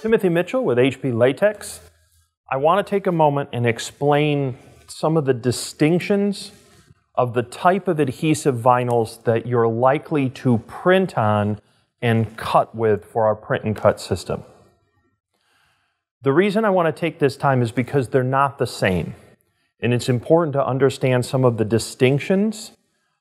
Timothy Mitchell with HP Latex. I want to take a moment and explain some of the distinctions of the type of adhesive vinyls that you're likely to print on and cut with for our print and cut system. The reason I want to take this time is because they're not the same. And it's important to understand some of the distinctions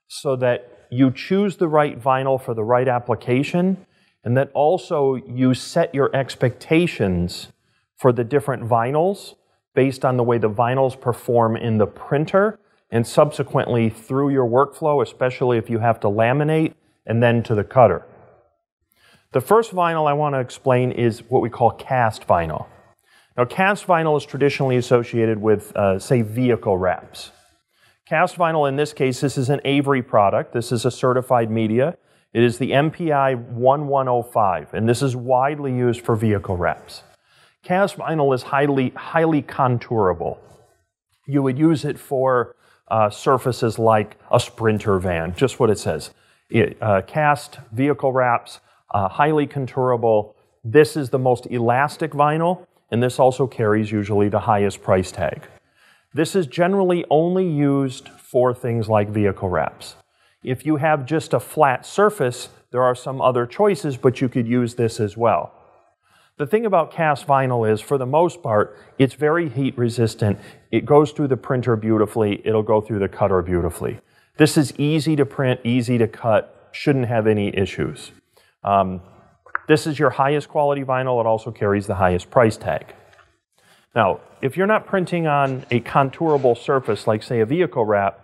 so that you choose the right vinyl for the right application, and that also you set your expectations for the different vinyls based on the way the vinyls perform in the printer and subsequently through your workflow, especially if you have to laminate and then to the cutter. The first vinyl I want to explain is what we call cast vinyl. Now, cast vinyl is traditionally associated with, say, vehicle wraps. Cast vinyl, in this case, this is an Avery product. This is a certified media. It is the MPI 1105, and this is widely used for vehicle wraps. Cast vinyl is highly contourable. You would use it for surfaces like a Sprinter van, just what it says. Cast vehicle wraps, highly contourable. This is the most elastic vinyl, and this also carries usually the highest price tag. This is generally only used for things like vehicle wraps. If you have just a flat surface, there are some other choices, but you could use this as well. The thing about cast vinyl is, for the most part, it's very heat resistant. It goes through the printer beautifully. It'll go through the cutter beautifully. This is easy to print, easy to cut, shouldn't have any issues. This is your highest quality vinyl. It also carries the highest price tag. Now, if you're not printing on a contourable surface like, say, a vehicle wrap,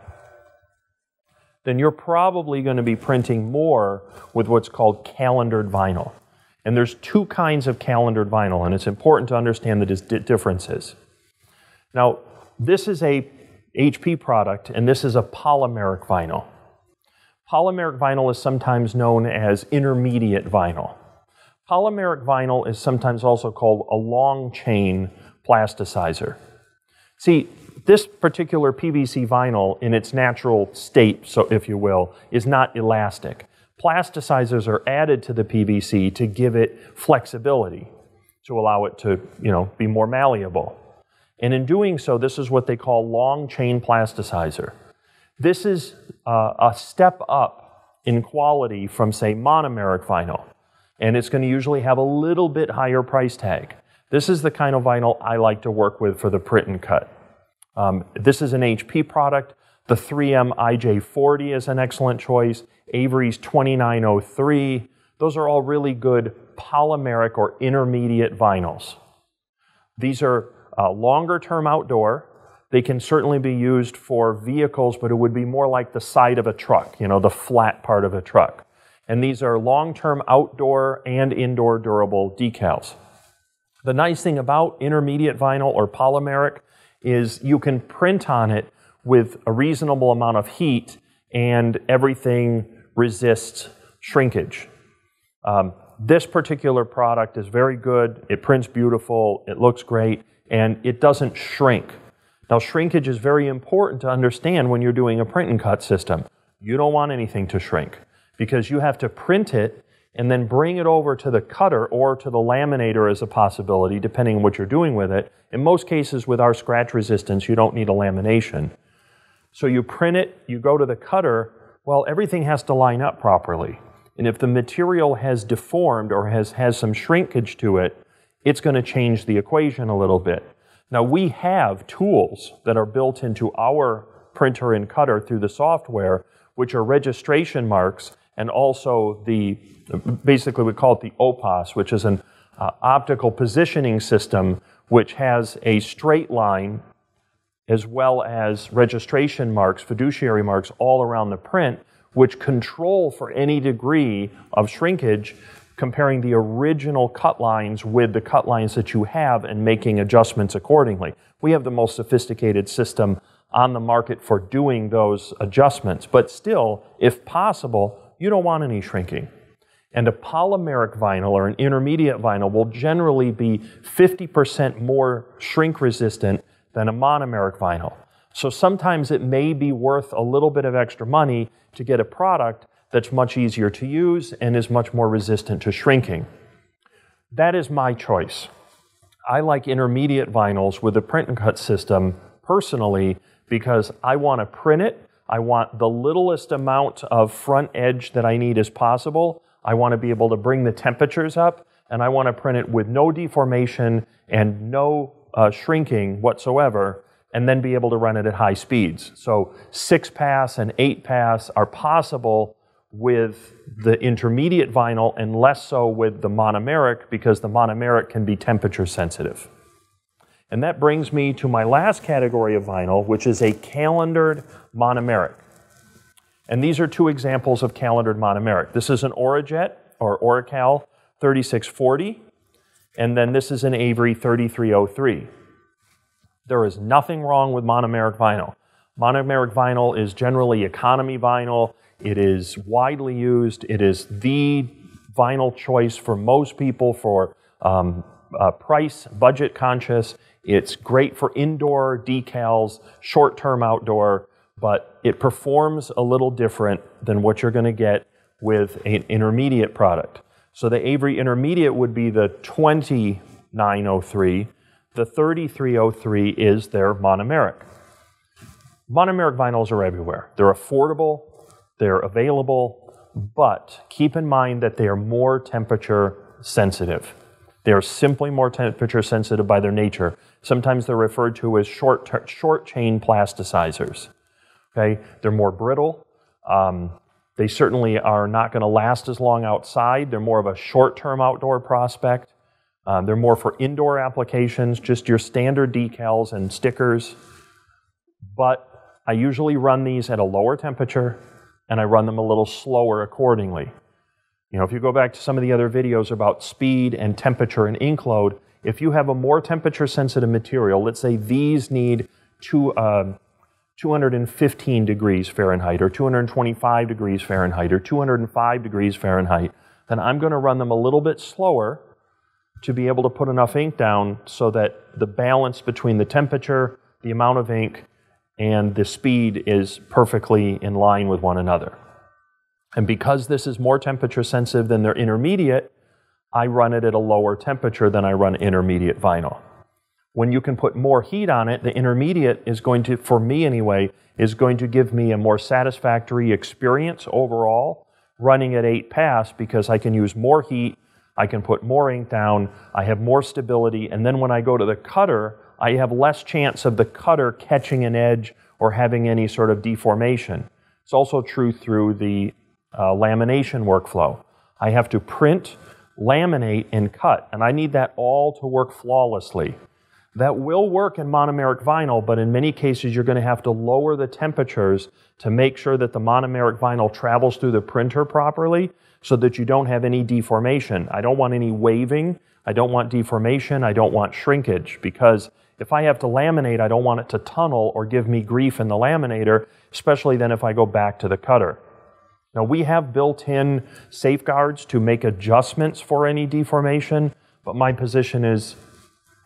then you're probably going to be printing more with what's called calendared vinyl. And there's two kinds of calendared vinyl, and it's important to understand the differences. Now, this is a HP product, and this is a polymeric vinyl. Polymeric vinyl is sometimes known as intermediate vinyl. Polymeric vinyl is sometimes also called a long chain plasticizer. See, this particular PVC vinyl in its natural state, so if you will, is not elastic. Plasticizers are added to the PVC to give it flexibility, to allow it to, be more malleable. And in doing so, this is what they call long chain plasticizer. This is a step up in quality from, say, monomeric vinyl. And it's going to usually have a little bit higher price tag. This is the kind of vinyl I like to work with for the print and cut. This is an HP product. The 3M IJ40 is an excellent choice. Avery's 2903. Those are all really good polymeric or intermediate vinyls. These are longer term outdoor. They can certainly be used for vehicles, but it would be more like the side of a truck, the flat part of a truck. And these are long-term outdoor and indoor durable decals. The nice thing about intermediate vinyl or polymeric is you can print on it with a reasonable amount of heat and everything resists shrinkage. This particular product is very good. It prints beautiful, it looks great, and it doesn't shrink. Now, shrinkage is very important to understand when you're doing a print and cut system. You don't want anything to shrink, because you have to print it and then bring it over to the cutter or to the laminator as a possibility, depending on what you're doing with it. In most cases, with our scratch resistance, you don't need a lamination. So you print it, you go to the cutter, well, everything has to line up properly. And if the material has deformed or has some shrinkage to it, it's going to change the equation a little bit. Now, we have tools that are built into our printer and cutter through the software, which are registration marks, and also basically we call it the OPOS, which is an optical positioning system, which has a straight line as well as registration marks, fiduciary marks all around the print, which control for any degree of shrinkage, comparing the original cut lines with the cut lines that you have and making adjustments accordingly. We have the most sophisticated system on the market for doing those adjustments, but still, if possible, you don't want any shrinking. And a polymeric vinyl or an intermediate vinyl will generally be 50% more shrink resistant than a monomeric vinyl. So sometimes it may be worth a little bit of extra money to get a product that's much easier to use and is much more resistant to shrinking. That is my choice. I like intermediate vinyls with the print and cut system personally because I want to print it. I want the littlest amount of front edge that I need as possible. I want to be able to bring the temperatures up, and I want to print it with no deformation and no shrinking whatsoever, and then be able to run it at high speeds. So 6-pass and 8-pass are possible with the intermediate vinyl and less so with the monomeric because the monomeric can be temperature sensitive. And that brings me to my last category of vinyl, which is a calendared monomeric. And these are two examples of calendared monomeric. This is an Aurajet or Oracal 3640, and then this is an Avery 3303. There is nothing wrong with monomeric vinyl. Monomeric vinyl is generally economy vinyl. It is widely used. It is the vinyl choice for most people for price, budget conscious. It's great for indoor decals, short-term outdoor, but it performs a little different than what you're going to get with an intermediate product. So the Avery Intermediate would be the 2903. The 3303 is their monomeric. Monomeric vinyls are everywhere. They're affordable, they're available, but keep in mind that they are more temperature sensitive. They are simply more temperature sensitive by their nature. Sometimes they're referred to as short chain plasticizers. Okay? They're more brittle. They certainly are not going to last as long outside. They're more of a short-term outdoor prospect. They're more for indoor applications, just your standard decals and stickers. But I usually run these at a lower temperature, and I run them a little slower accordingly. You know, if you go back to some of the other videos about speed and temperature and ink load, if you have a more temperature-sensitive material, let's say these need 215 degrees Fahrenheit or 225 degrees Fahrenheit or 205 degrees Fahrenheit, then I'm going to run them a little bit slower to be able to put enough ink down so that the balance between the temperature, the amount of ink, and the speed is perfectly in line with one another. And because this is more temperature sensitive than their intermediate, I run it at a lower temperature than I run intermediate vinyl. When you can put more heat on it, the intermediate is going to, for me anyway, is going to give me a more satisfactory experience overall running at 8-pass because I can use more heat, I can put more ink down, I have more stability, and then when I go to the cutter, I have less chance of the cutter catching an edge or having any sort of deformation. It's also true through the lamination workflow. I have to print, laminate, and cut, and I need that all to work flawlessly. That will work in monomeric vinyl, but in many cases you're going to have to lower the temperatures to make sure that the monomeric vinyl travels through the printer properly so that you don't have any deformation. I don't want any waving, I don't want deformation, I don't want shrinkage, because if I have to laminate, I don't want it to tunnel or give me grief in the laminator, especially then if I go back to the cutter. Now we have built-in safeguards to make adjustments for any deformation, but my position is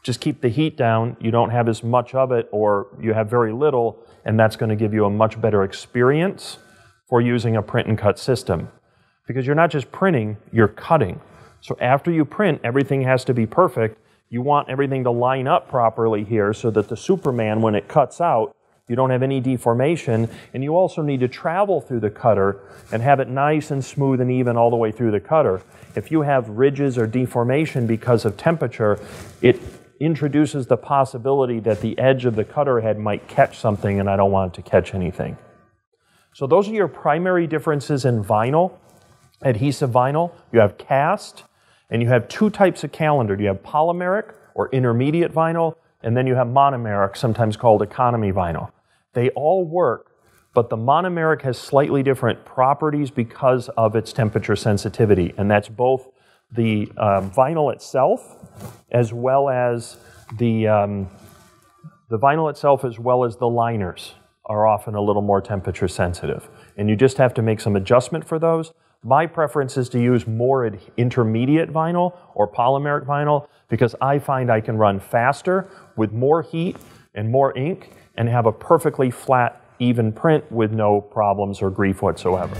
just keep the heat down, you don't have as much of it or you have very little, and that's going to give you a much better experience for using a print and cut system. Because you're not just printing, you're cutting. So after you print, everything has to be perfect. You want everything to line up properly here so that the Superman, when it cuts out, you don't have any deformation, and you also need to travel through the cutter and have it nice and smooth and even all the way through the cutter. If you have ridges or deformation because of temperature, it introduces the possibility that the edge of the cutter head might catch something, and I don't want it to catch anything. So those are your primary differences in vinyl, adhesive vinyl. You have cast, and you have two types of calendar. You have polymeric or intermediate vinyl, and then you have monomeric, sometimes called economy vinyl. They all work, but the monomeric has slightly different properties because of its temperature sensitivity, and that's both the vinyl itself as well as the vinyl itself as well as the liners are often a little more temperature sensitive, and you just have to make some adjustment for those. My preference is to use more intermediate vinyl or polymeric vinyl because I find I can run faster with more heat and more ink and have a perfectly flat, even print with no problems or grief whatsoever.